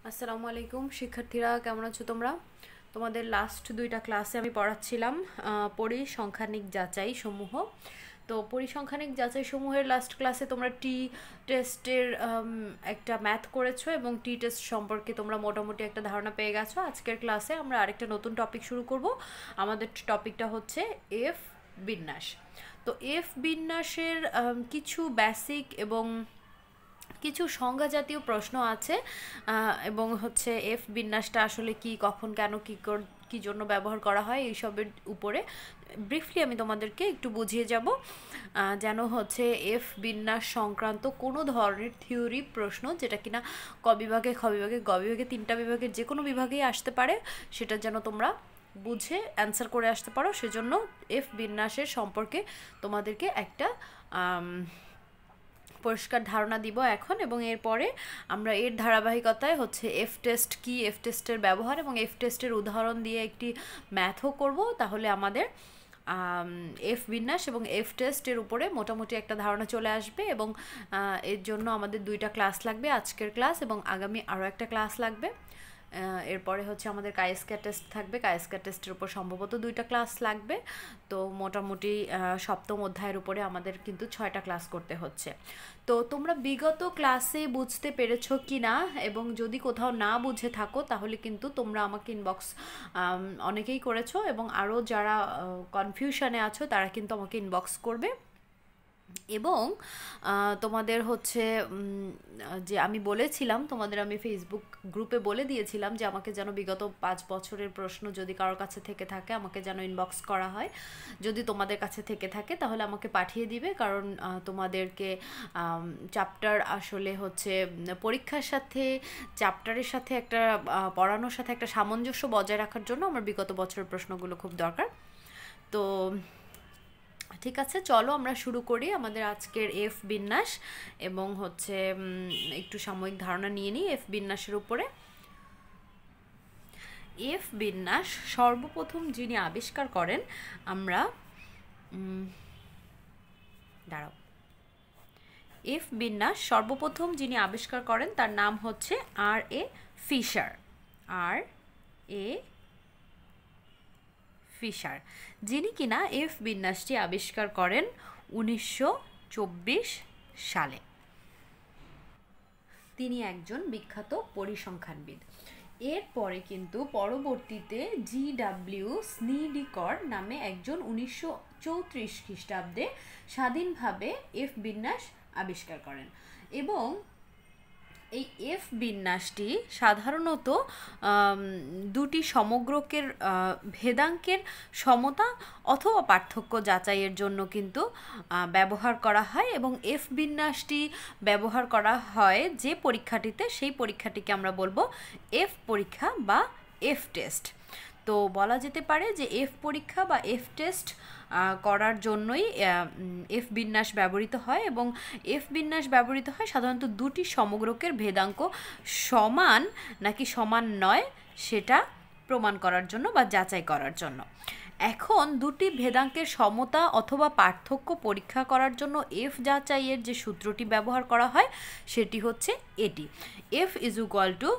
আসসালামু আলাইকুম শিক্ষার্থীরা, কেমন আছো তোমরা? তোমাদের লাস্ট দুইটা ক্লাসে আমি পড়াচ্ছিলাম পরিসংখ্যানিক যাচাই সমূহ। তো পরিসংখ্যানিক যাচাই সমূহের লাস্ট ক্লাসে তোমরা টি টেস্টের একটা ম্যাথ করেছো এবং টি টেস্ট সম্পর্কে তোমরা মোটামুটি একটা ধারণা পেয়ে গেছো। আজকের ক্লাসে আমরা আরেকটা নতুন টপিক শুরু করব। আমাদের টপিকটা হচ্ছে এফ বিন্যাস। তো এফ বিন্যাসের কিছু বেসিক এবং কিছু সংজ্ঞা জাতীয় প্রশ্ন আছে এবং হচ্ছে এফ বিন্যাসটা আসলে কি, কখন, কেন, কি জন্য ব্যবহার করা হয় এইসবের উপরে ব্রিফলি আমি তোমাদেরকে একটু বুঝিয়ে যাব, যেন হচ্ছে এফ বিন্যাস সংক্রান্ত কোনো ধরনের থিওরি প্রশ্ন যেটা কিনা ক বিভাগে, খ বিভাগে, গ বিভাগে, তিনটা বিভাগের যে কোনো বিভাগেই আসতে পারে, সেটা যেন তোমরা বুঝে অ্যান্সার করে আসতে পারো। সেজন্য এফ বিন্যাসের সম্পর্কে তোমাদেরকে একটা পরিষ্কার ধারণা দিব এখন, এবং এরপরে আমরা এর ধারাবাহিকতায় হচ্ছে এফ টেস্ট কি, এফ টেস্টের ব্যবহার এবং এফ টেস্টের উদাহরণ দিয়ে একটি ম্যাথও করব। তাহলে আমাদের এফ বিন্যাস এবং এফ টেস্টের উপরে মোটামুটি একটা ধারণা চলে আসবে, এবং এর জন্য আমাদের দুইটা ক্লাস লাগবে, আজকের ক্লাস এবং আগামী আরও একটা ক্লাস লাগবে। এরপরে হচ্ছে আমাদের কায়েস্কা টেস্ট থাকবে, কায়েস্কা টেস্টের উপর সম্ভবত দুইটা ক্লাস লাগবে। তো মোটামুটি সপ্তম অধ্যায়ের উপরে আমাদের কিন্তু 6টা ক্লাস করতে হচ্ছে। তো তোমরা বিগত ক্লাসে বুঝতে পেরেছো কি না, এবং যদি কোথাও না বুঝে থাকো তাহলে কিন্তু তোমরা আমাকে ইনবক্স, অনেকেই করেছো এবং আরও যারা কনফিউশনে আছো তারা কিন্তু আমাকে ইনবক্স করবে। এবং তোমাদের হচ্ছে যে আমি বলেছিলাম তোমাদের, আমি ফেসবুক গ্রুপে বলে দিয়েছিলাম যে আমাকে যেন বিগত 5 বছরের প্রশ্ন যদি কারোর কাছে থেকে থাকে আমাকে যেন ইনবক্স করা হয়। যদি তোমাদের কাছে থেকে থাকে তাহলে আমাকে পাঠিয়ে দিবে, কারণ তোমাদেরকে চ্যাপ্টার আসলে হচ্ছে পরীক্ষার সাথে, চ্যাপ্টারের সাথে একটা পড়ানোর সাথে একটা সামঞ্জস্য বজায় রাখার জন্য আমার বিগত বছরের প্রশ্নগুলো খুব দরকার। তো ঠিক আছে, চলো আমরা শুরু করি আমাদের আজকের এফ বিন্যাস, এবং হচ্ছে একটু সাময়িক ধারণা নিয়ে নিই এফ বিন্যাসের উপরে। এফ বিন্যাস সর্বপ্রথম যিনি আবিষ্কার করেন, আমরা দাঁড়াও, এফ বিন্যাস সর্বপ্রথম যিনি আবিষ্কার করেন তার নাম হচ্ছে আর এ ফিশার। আর এ ফিশার, যিনি কিনা এফ বিন্যাসটি আবিষ্কার করেন 1924 সালে। তিনি একজন বিখ্যাত পরিসংখ্যানবিদ। এরপরে কিন্তু পরবর্তীতে GW স্নিডিকর নামে একজন 1934 খ্রিস্টাব্দে স্বাধীনভাবে এফ বিন্যাস আবিষ্কার করেন, এবং এই এফ বিন্যাসটি সাধারণত দুটি সমগ্রকের ভেদাঙ্কের সমতা অথবা পার্থক্য যাচাইয়ের জন্য কিন্তু ব্যবহার করা হয়, এবং এফ বিন্যাসটি ব্যবহার করা হয় যে পরীক্ষাটিতে, সেই পরীক্ষাটিকে আমরা বলবো এফ পরীক্ষা বা এফ টেস্ট। তো বলা যেতে পারে যে এফ পরীক্ষা বা এফ টেস্ট করার জন্যই এফ বিন্যাস ব্যবহৃত হয়, এবং এফ বিন্যাস ব্যবহৃত হয় সাধারণত দুটি সমগ্রকের ভেদাঙ্ক সমান নাকি সমান নয় সেটা প্রমাণ করার জন্য বা যাচাই করার জন্য। এখন দুটি ভেদাঙ্কের সমতা অথবা পার্থক্য পরীক্ষা করার জন্য এফ যাচাইয়ের যে সূত্রটি ব্যবহার করা হয় সেটি হচ্ছে এটি: F is equal to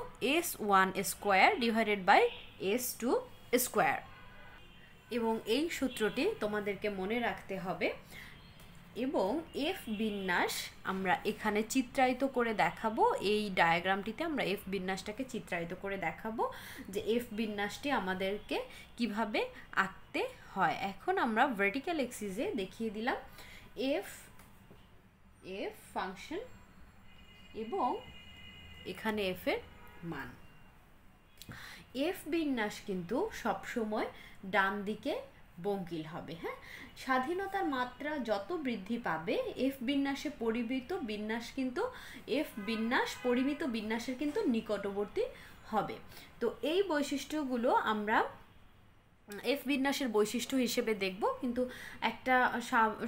S1 square divided by S2 square. এবং এই সূত্রটি তোমাদেরকে মনে রাখতে হবে, এবং এফ বিন্যাস আমরা এখানে চিত্রায়িত করে দেখাবো। এই ডায়াগ্রামটিতে আমরা এফ বিন্যাসটাকে চিত্রায়িত করে দেখাবো যে এফ বিন্যাসটি আমাদেরকে কিভাবে আঁকতে হয়। এখন আমরা ভার্টিক্যাল এক্সিসে দেখিয়ে দিলাম এফ ফাংশন, এবং এখানে এফ এর মান। এফ বিন্যাস কিন্তু সবসময় ডান দিকে বঙ্কিল হবে। হ্যাঁ, স্বাধীনতার মাত্রা যত বৃদ্ধি পাবে এফ বিন্যাসে পরিমিত বিন্যাস কিন্তু এফ বিন্যাস পরিমিত বিন্যাসের কিন্তু নিকটবর্তী হবে। তো এই বৈশিষ্ট্যগুলো আমরা এফ বিন্যাসের বৈশিষ্ট্য হিসেবে দেখব, কিন্তু একটা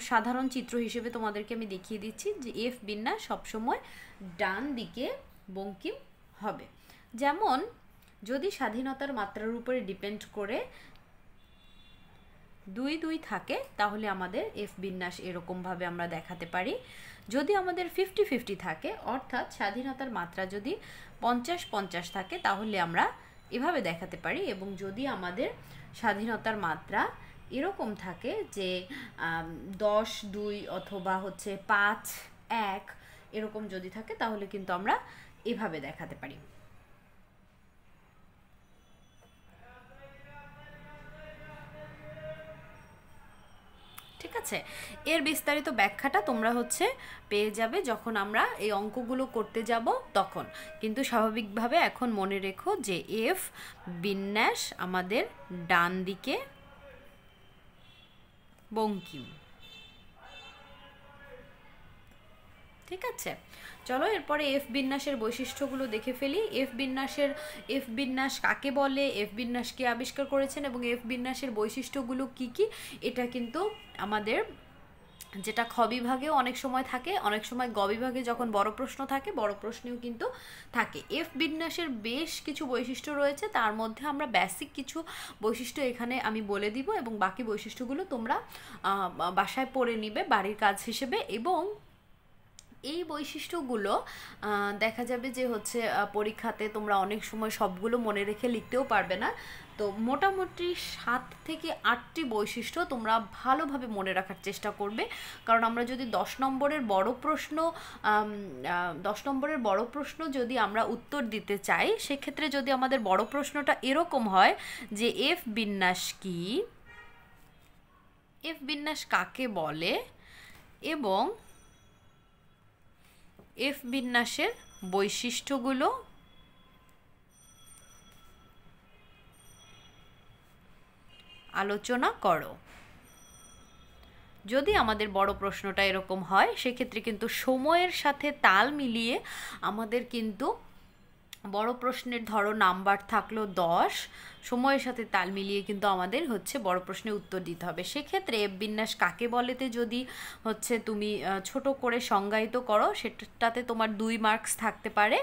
সাধারণ চিত্র হিসেবে তোমাদেরকে আমি দেখিয়ে দিচ্ছি যে এফ বিন্যাস সবসময় ডান দিকে বঙ্কিম হবে। যেমন যদি স্বাধীনতার মাত্রার উপরে ডিপেন্ড করে 2 2 থাকে তাহলে আমাদের এফ বিন্যাস এরকমভাবে আমরা দেখাতে পারি। যদি আমাদের 50-50 থাকে অর্থাৎ স্বাধীনতার মাত্রা যদি 50-50 থাকে তাহলে আমরা এভাবে দেখাতে পারি। এবং যদি আমাদের স্বাধীনতার মাত্রা এরকম থাকে যে 10 2 অথবা হচ্ছে 5 1 এরকম যদি থাকে তাহলে কিন্তু আমরা এভাবে দেখাতে পারি। ঠিক আছে, এর বিস্তারিত ব্যাখ্যাটা তোমরা হচ্ছে পেয়ে যাবে যখন আমরা এই অঙ্কগুলো করতে যাব তখন। কিন্তু স্বাভাবিকভাবে এখন মনে রেখো যে এফ বিন্যাস আমাদের ডান দিকে বঙ্কিম। ঠিক আছে, চলো এরপরে এফ বিন্যাসের বৈশিষ্ট্যগুলো দেখে ফেলি। এফ বিন্যাস কাকে বলে, এফ বিন্যাস কে আবিষ্কার করেছেন এবং এফ বিন্যাসের বৈশিষ্ট্যগুলো কি কি, এটা কিন্তু আমাদের যেটা খ বিভাগেও অনেক সময় থাকে, অনেক সময় গ বিভাগে যখন বড় প্রশ্ন থাকে বড় প্রশ্নেও কিন্তু থাকে। এফ বিন্যাসের বেশ কিছু বৈশিষ্ট্য রয়েছে, তার মধ্যে আমরা বেসিক কিছু বৈশিষ্ট্য এখানে আমি বলে দিব এবং বাকি বৈশিষ্ট্যগুলো তোমরা বাসায় পড়ে নিবে বাড়ির কাজ হিসেবে। এবং এই বৈশিষ্ট্যগুলো দেখা যাবে যে হচ্ছে পরীক্ষাতে তোমরা অনেক সময় সবগুলো মনে রেখে লিখতেও পারবে না, তো মোটামুটি 7 থেকে 8টি বৈশিষ্ট্য তোমরা ভালোভাবে মনে রাখার চেষ্টা করবে। কারণ আমরা যদি 10 নম্বরের বড় প্রশ্ন যদি আমরা উত্তর দিতে চাই, সেক্ষেত্রে যদি আমাদের বড় প্রশ্নটা এরকম হয় যে এফ বিন্যাস কি, এফ বিন্যাস কাকে বলে এবং এফ বিন্যাসের বৈশিষ্ট্যগুলো আলোচনা করো। যদি আমাদের বড় প্রশ্নটা এরকম হয় সেক্ষেত্রে কিন্তু সময়ের সাথে তাল মিলিয়ে আমাদের কিন্তু বড় প্রশ্নের ধরো নাম্বার থাকলো 10, সময়ের সাথে তাল মিলিয়ে কিন্তু আমাদের হচ্ছে বড় প্রশ্নের উত্তর দিতে হবে। সেক্ষেত্রে এফ বিন্যাস কাকে বলেতে যদি হচ্ছে তুমি ছোট করে সংজ্ঞায়িত করো সেটাতে তোমার 2 মার্কস থাকতে পারে।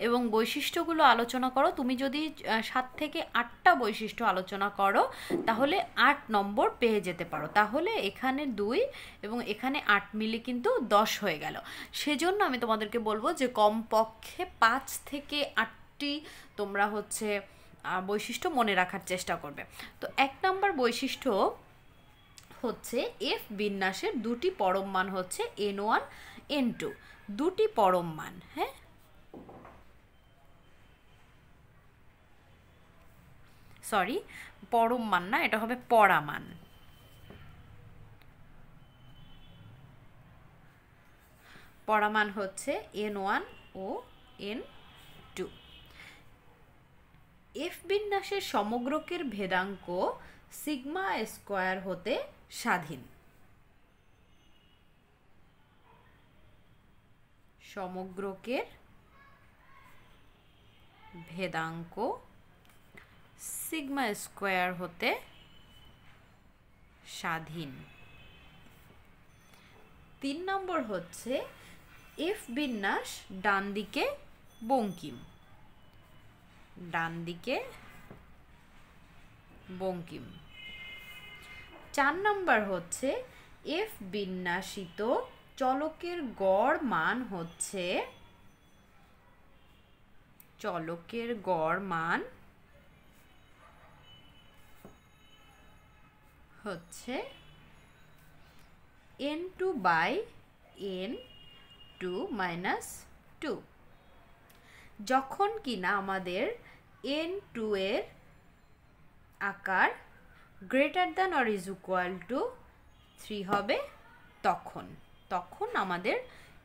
এবং বৈশিষ্ট্যগুলো আলোচনা করো, তুমি যদি 7 থেকে 8টা বৈশিষ্ট্য আলোচনা করো তাহলে 8 নম্বর পেয়ে যেতে পারো। তাহলে এখানে 2 এবং এখানে 8 মিলে কিন্তু 10 হয়ে গেল। সেজন্য আমি তোমাদেরকে বলবো যে কমপক্ষে 5 থেকে 8টি তোমরা হচ্ছে বৈশিষ্ট্য মনে রাখার চেষ্টা করবে। তো 1 নম্বর বৈশিষ্ট্য হচ্ছে এফ বিন্যাসের 2টি পরম মান হচ্ছে n1 n2, 2টি পরম মান। হ্যাঁ, সরি পরম মান না, এটা হবে পরামান। পরামান হচ্ছে n1 ও n2। এফ বিন্যাসের সমগ্রকের ভেদাঙ্ক সিগমা স্কয়ার হতে স্বাধীন। সমগ্রকের ভেদাঙ্ক সিগমা স্কয়ার হতে স্বাধীন। 3 নম্বর হচ্ছে এফ বিন্যাস ডান দিকে বঙ্কিম। ডান দিকে বঙ্কিম। 4 নম্বর হচ্ছে এফ বিন্যাসিত চলকের গড় মান হচ্ছে n2 বাই n2 মাইনাস 2। যখন কিনা আমাদের n2 এর আকার greater than or is equal two 3 হবে তখন আমাদের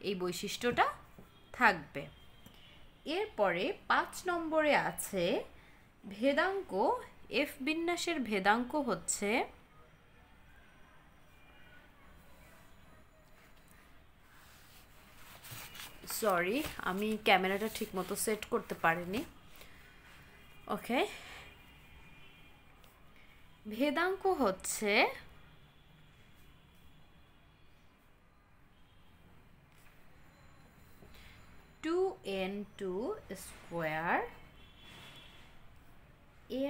এই বৈশিষ্ট্যটা থাকবে। এরপরে 5 নম্বরে আছে ভেদাঙ্ক। এফ বিন্যাসের ভেদাঙ্ক হচ্ছে সরি আমি ক্যামেরাটা ঠিকমতো সেট করতে পারিনি। ওকে, ভেদাঙ্ক হচ্ছে n2 square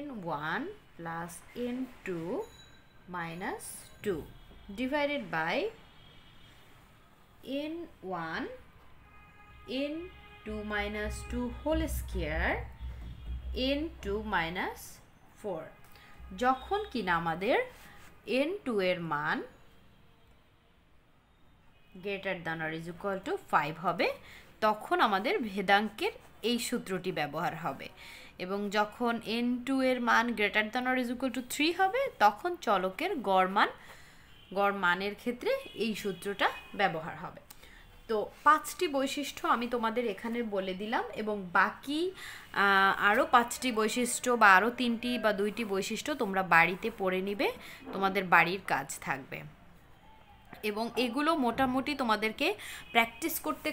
n1 plus n2 minus 2 divided by n1 n2 minus 2 whole square n2 minus 4 যখন কিনা আমাদের n2 এর মান greater than or is equal to 5 হবে তখন আমাদের ভেদাঙ্কের এই সূত্রটি ব্যবহার হবে এবং যখন n2 এর মান greater than or is equal to 3 হবে তখন চলকের গড় মানের ক্ষেত্রে এই সূত্রটা ব্যবহার হবে তো 5টি বৈশিষ্ট্য আমি তোমাদের এখানে বলে দিলাম এবং বাকি আরো 5টি বৈশিষ্ট্য বা আরো 3টি বা 2টি বৈশিষ্ট্য তোমরা বাড়িতে পড়ে নিবে তোমাদের বাড়ির কাজ থাকবে এবং এগুলো মোটামুটি তোমাদেরকে প্র্যাকটিস করতে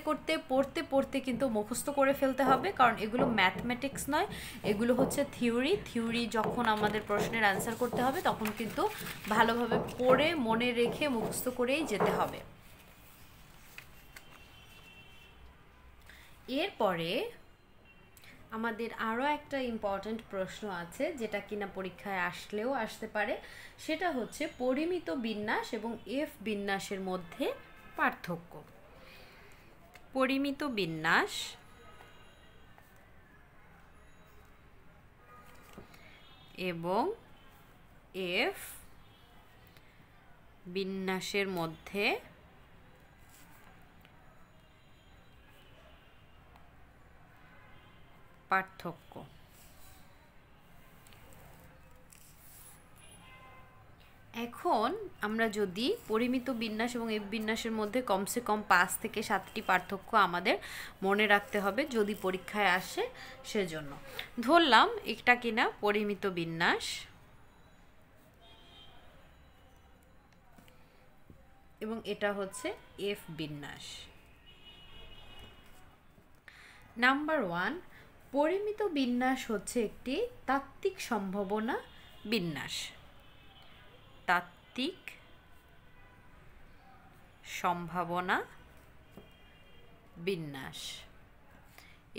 করতে পড়তে কিন্তু মুখস্থ করে ফেলতে হবে কারণ এগুলো ম্যাথমেটিক্স নয় এগুলো হচ্ছে থিওরি যখন আমাদের প্রশ্নের অ্যান্সার করতে হবে তখন কিন্তু ভালোভাবে পড়ে মনে রেখে মুখস্থ করেই যেতে হবে এরপরে আমাদের আরো একটা ইম্পর্টেন্ট প্রশ্ন আছে যেটা কিনা পরীক্ষায় আসলেও আসতে পারে সেটা হচ্ছে পরিমিত বিন্যাস এবং এফ বিন্যাসের মধ্যে পার্থক্য পরিমিত বিন্যাস এবং এফ বিন্যাসের মধ্যে পার্থক্য এখন আমরা যদি পরিমিত বিন্যাস এবং এফ বিন্যাসের মধ্যে কমসে কম 5 থেকে 7টি পার্থক্য আমাদের মনে রাখতে হবে যদি পরীক্ষায় আসে সেজন্য ধরলাম এটা কিনা পরিমিত বিন্যাস এবং এটা হচ্ছে এফ বিন্যাস নাম্বার 1 পরিমিত বিন্যাস হচ্ছে একটি তাত্ত্বিক সম্ভাবনা বিন্যাস তাত্ত্বিক সম্ভাবনা বিন্যাস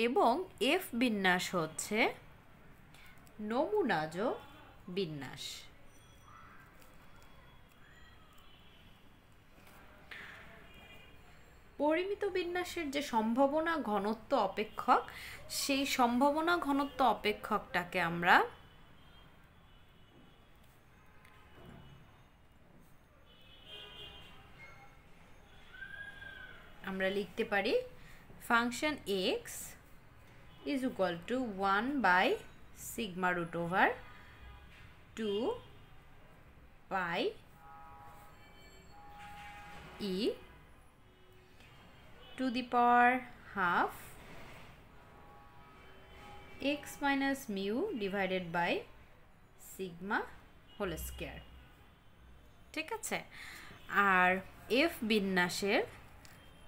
এবং এফ বিন্যাস হচ্ছে নমুনাজ বিন্যাস পরিমিত বিন্যাসের যে সম্ভাবনা ঘনত্ব অপেক্ষক সেই সম্ভাবনা ঘনত্ব অপেক্ষকটাকে আমরা লিখতে পারি function x is equal to 1 by sigma root over 2 pi e to the power half x minus mu divided by sigma whole square ঠিক আছে আর f বিন্যাসের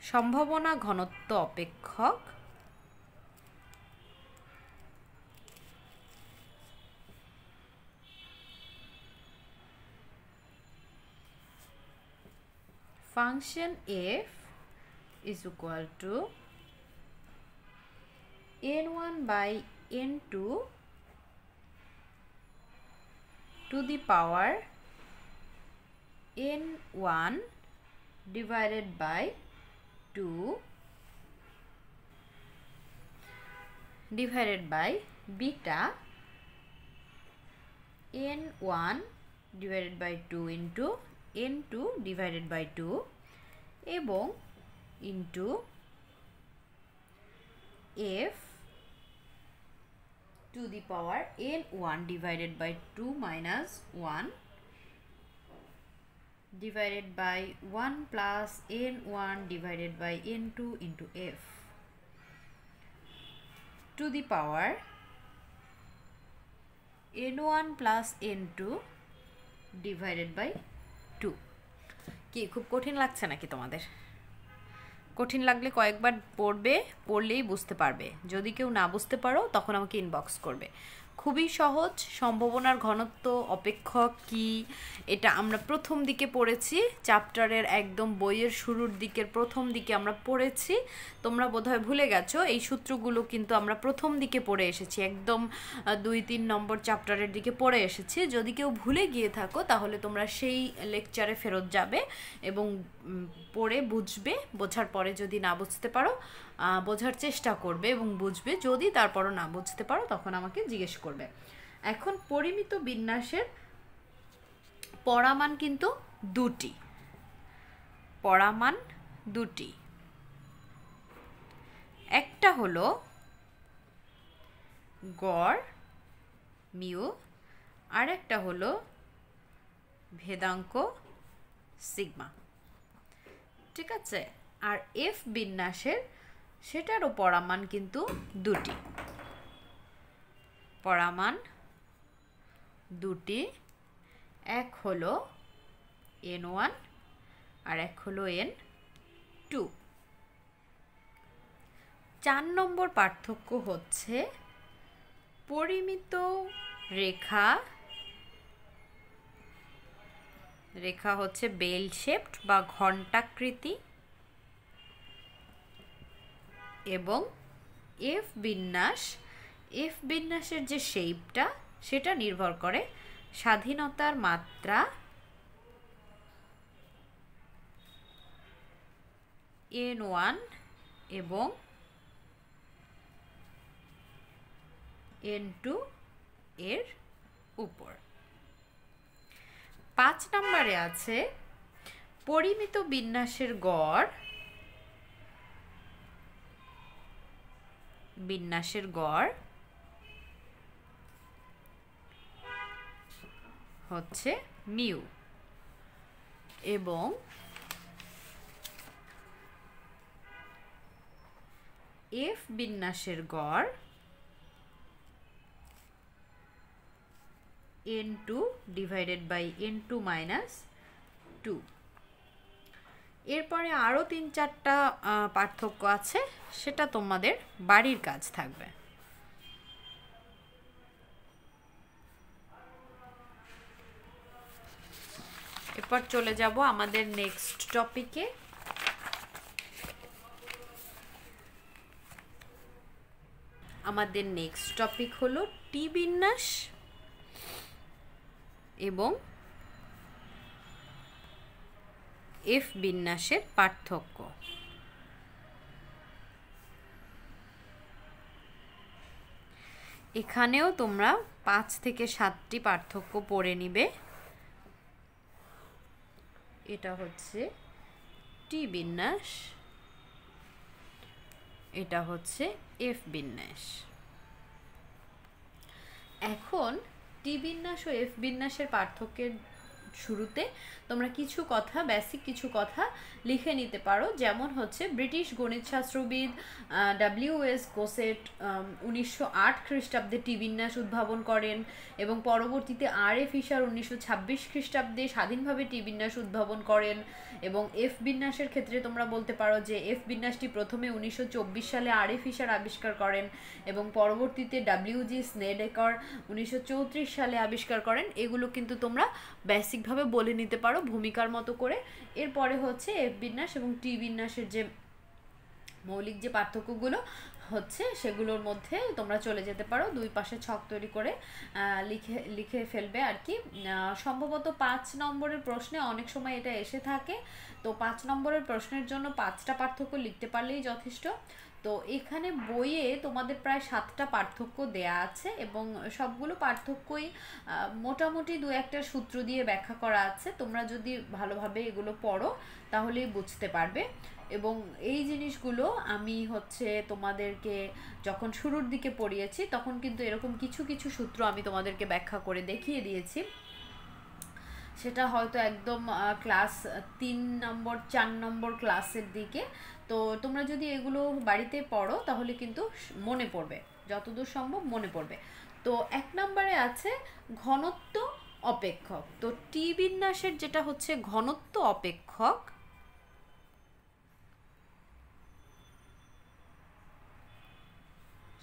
সম্ভাবনা ঘনত্ব অপেক্ষক function f is equal to n1 by n2 to the power n1 divided by 2 divided by beta n1 divided by 2 into n2 divided by 2 এবং into f to the power n1 divided by 2 minus 1 divided by 1 plus n1 divided by n2 into f to the power n1 plus n2 divided by 2 কি খুব কঠিন লাগছে নাকি তোমাদের কঠিন লাগলে কয়েকবার পড়বে পড়লেই বুঝতে পারবে যদি কেউ না বুঝতে পারো তখন আমাকে ইনবক্স করবে খুবই সহজ। সম্ভাবনার ঘনত্ব অপেক্ষক কি, এটা আমরা প্রথম দিকে পড়েছি, চ্যাপ্টারের একদম বইয়ের শুরুর দিকের প্রথম দিকে আমরা পড়েছি। তোমরা বোধহয় ভুলে গেছো, এই সূত্রগুলো কিন্তু আমরা প্রথম দিকে পড়ে এসেছি, একদম 2-3 নম্বর চ্যাপ্টারের দিকে পড়ে এসেছি। যদি কেউ ভুলে গিয়ে থাকো তাহলে তোমরা সেই লেকচারে ফেরত যাবে এবং পড়ে বুঝবে। বোঝার পরে যদি না বুঝতে পারো বোঝার চেষ্টা করবে এবং বুঝবে। যদি তারপরও না বুঝতে পারো তখন আমাকে জিজ্ঞেস করবে। এখন পরিমিত বিন্যাসের পরামান কিন্তু দুটি, পরামান দুটি। একটা হলো গড় মিউ, আর একটা হলো ভেদাঙ্ক সিগমা, ঠিক আছে? আর এফ বিন্যাসের সেটারও পরামান কিন্তু দুটি, পরামান দুটি। এক হলো n1 আর এক হলো n2। 4 নম্বর পার্থক্য হচ্ছে পরিমিত রেখা, রেখা হচ্ছে বেল শেপড বা ঘণ্টাকৃতি, এবং এফ বিন্যাস, এফ বিন্যাসের যে শেপটা সেটা নির্ভর করে স্বাধীনতার মাত্রা n1 এবং n2 এর উপর। 5 নম্বরে আছে পরিমিত বিন্যাসের গড়, বিন্যাসের গড় হচ্ছে মিউ, এবং এফ বিন্যাসের গড় n2 divided by n2 minus 2। এরপরে আরও 3-4টা পার্থক্য আছে, সেটা তোমাদের বাড়ির কাজ থাকবে। এরপর চলে যাব আমাদের নেক্সট টপিকে। আমাদের নেক্সট টপিক হলো টি বিন্যাস এবং এফ বিন্যাসের পার্থক্য। এখানেও তোমরা 5 থেকে 7টি পার্থক্য পড়ে নিবে। এটা হচ্ছে টি বিন্যাস, এটা হচ্ছে এফ বিন্যাস। এখন টি বিন্যাস ও এফ বিন্যাসের পার্থক্যের শুরুতে তোমরা কিছু কথা, বেসিক কিছু কথা লিখে নিতে পারো। যেমন হচ্ছে ব্রিটিশ গণিতশাস্ত্রবিদ ডব্লিউ.এস. গোসেট 1908 খ্রিস্টাব্দে টি বিন্যাস উদ্ভাবন করেন এবং পরবর্তীতে আর.এ. ফিশার 1926 খ্রিস্টাব্দে স্বাধীনভাবে টি বিন্যাস উদ্ভাবন করেন। এবং এফ বিন্যাসের ক্ষেত্রে তোমরা বলতে পারো যে এফ বিন্যাসটি প্রথমে 1924 সালে আর.এ. ফিশার আবিষ্কার করেন এবং পরবর্তীতে ডব্লিউ.জি. স্নেডেকার 1934 সালে আবিষ্কার করেন। এগুলো কিন্তু তোমরা বেসিকভাবে বলে নিতে পারো ভূমিকার মতো করে। এরপরে হচ্ছে এফ বিন্যাস এবং টি বিন্যাসের যে মৌলিক যে পার্থক্যগুলো হচ্ছে সেগুলোর মধ্যে তোমরা চলে যেতে পারো, দুই পাশে ছক তৈরি করে লিখে ফেলবে আর কি। সম্ভবত 5 নম্বরের প্রশ্নে অনেক সময় এটা এসে থাকে, তো 5 নম্বরের প্রশ্নের জন্য 5টা পার্থক্য লিখতে পারলেই যথেষ্ট। তো এখানে বইয়ে তোমাদের প্রায় 7টা পার্থক্য দেয়া আছে এবং সবগুলো পার্থক্যই মোটামুটি 2-একটা সূত্র দিয়ে ব্যাখ্যা করা আছে। তোমরা যদি ভালোভাবে এগুলো পড়ো তাহলেই বুঝতে পারবে। এবং এই জিনিসগুলো আমি হচ্ছে তোমাদেরকে যখন শুরুর দিকে পড়িয়েছি তখন কিন্তু এরকম কিছু কিছু সূত্র আমি তোমাদেরকে ব্যাখ্যা করে দেখিয়ে দিয়েছি। সেটা হয়তো একদম ক্লাস 3 নম্বর 4 নম্বর ক্লাসের দিকে। তো তোমরা যদি এগুলো বাড়িতে পড়ো তাহলে কিন্তু মনে পড়বে, যতদূর সম্ভব মনে পড়বে। তো 1 নম্বরে আছে ঘনত্ব অপেক্ষক। তো টি বিন্যাসের যেটা হচ্ছে ঘনত্ব অপেক্ষক,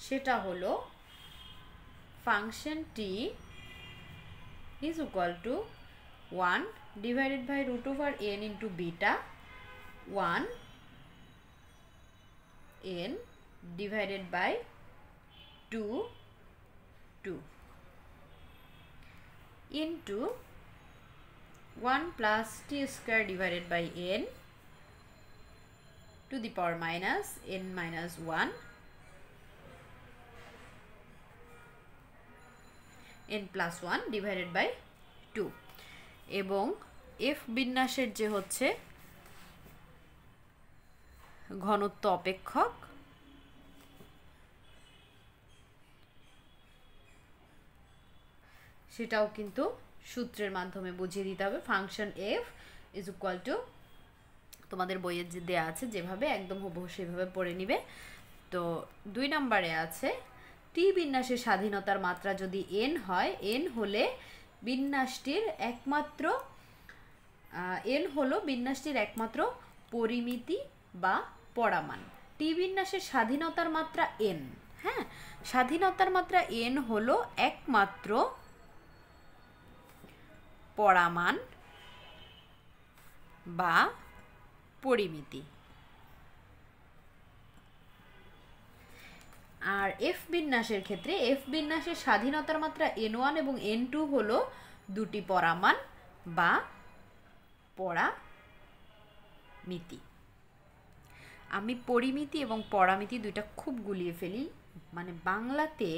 সেটা হলো function t is equal to 1 divided by root over n into beta 1 n divided by 2 into 1 plus t square divided by n to the power minus n minus 1 n plus 1 divided by 2 এবং f বিন্যাসের যে হচ্ছে ঘনত্ব অপেক্ষক সেটাও কিন্তু সূত্রের মাধ্যমে বুঝিয়ে দিতে হবে function f is equal two তোমাদের বইয়ে যে দেয়া আছে যেভাবে একদম হুবহু সেভাবে পড়ে নিবে তো 2 নম্বরে আছে টি বিন্যাসের স্বাধীনতার মাত্রা যদি n হয় n হলে বিন্যাসটির একমাত্র n হলো বিন্যাসটির একমাত্র পরিমিতি বা পরামান টি বিন্যাসের স্বাধীনতার মাত্রা n হ্যাঁ স্বাধীনতার মাত্রা n হলো একমাত্র পরামান বা পরিমিতি আর f বিন্যাসের ক্ষেত্রে f বিন্যাসের স্বাধীনতার মাত্রা n1 এবং n2 হলো দুটি পরামান বা পরামিতি আমি পরিমিতি এবং পরামিতি দুইটা খুব গুলিয়ে ফেলি মানে বাংলাতে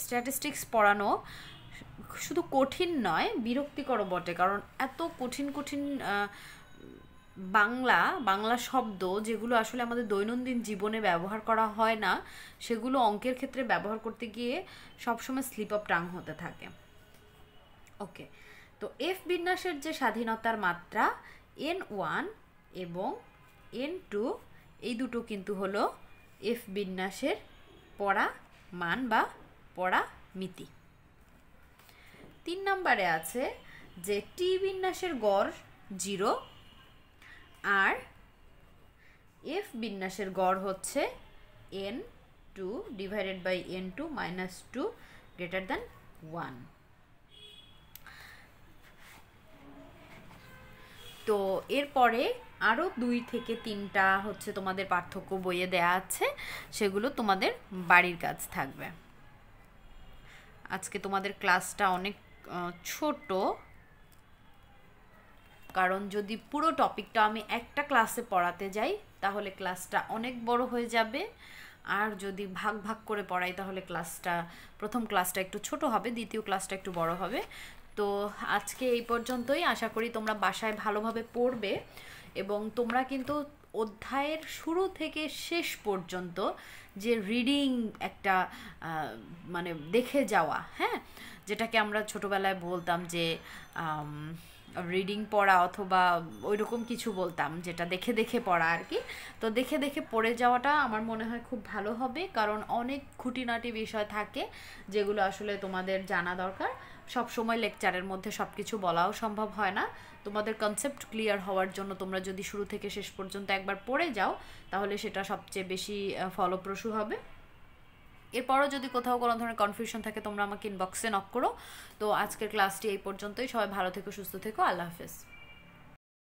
স্ট্যাটিস্টিক্স পড়ানো শুধু কঠিন নয় বিরক্তিকর বটে কারণ এত কঠিন কঠিন বাংলা শব্দ যেগুলো আসলে আমাদের দৈনন্দিন জীবনে ব্যবহার করা হয় না সেগুলো অঙ্কের ক্ষেত্রে ব্যবহার করতে গিয়ে সবসময় স্লিপ অফ টাং হতে থাকে ওকে তো f বিন্যাসের যে স্বাধীনতার মাত্রা n1 এবং n2 এই দুটো কিন্তু হলো f বিন্যাসের পরামান বা পরামিতি 3 নম্বরে আছে যে t বিন্যাসের গড় 0 আর f বিন্যাসের গড় হচ্ছে n2 divided by n2 minus 2 greater than 1 তো এরপরে আরো 2 থেকে 3টা হচ্ছে তোমাদের পার্থক্য বইয়ে দেয়া আছে সেগুলো তোমাদের বাড়ির কাজ থাকবে আজকে তোমাদের ক্লাসটা অনেক ছোট কারণ যদি পুরো টপিকটা আমি একটা ক্লাসে পড়াতে যাই তাহলে ক্লাসটা অনেক বড় হয়ে যাবে আর যদি ভাগ ভাগ করে পড়াই তাহলে প্রথম ক্লাসটা একটু ছোট হবে দ্বিতীয় ক্লাসটা একটু বড় হবে তো আজকে এই পর্যন্তই আশা করি তোমরা বাসায় ভালোভাবে পড়বে এবং তোমরা কিন্তু অধ্যায়ের শুরু থেকে শেষ পর্যন্ত যে রিডিং একটা মানে দেখে যাওয়া হ্যাঁ যেটাকে আমরা ছোটবেলায় বলতাম যে রিডিং পড়া অথবা ওইরকম কিছু বলতাম যেটা দেখে দেখে পড়া আর কি তো দেখে দেখে পড়ে যাওয়াটা আমার মনে হয় খুব ভালো হবে কারণ অনেক খুঁটিনাটি বিষয় থাকে যেগুলো আসলে তোমাদের জানা দরকার সব সময় লেকচারের মধ্যে সব কিছু বলাও সম্ভব হয় না তোমাদের কনসেপ্ট ক্লিয়ার হওয়ার জন্য তোমরা যদি শুরু থেকে শেষ পর্যন্ত একবার পড়ে যাও তাহলে সেটা সবচেয়ে বেশি ফলপ্রসূ হবে এরপরও যদি কোথাও কোনো ধরনের কনফিউশন থাকে তোমরা আমাকে ইনবক্সে নক করো তো আজকের ক্লাসটি এই পর্যন্তই সবাই ভালো থেকো সুস্থ থেকো আল্লাহ হাফেজ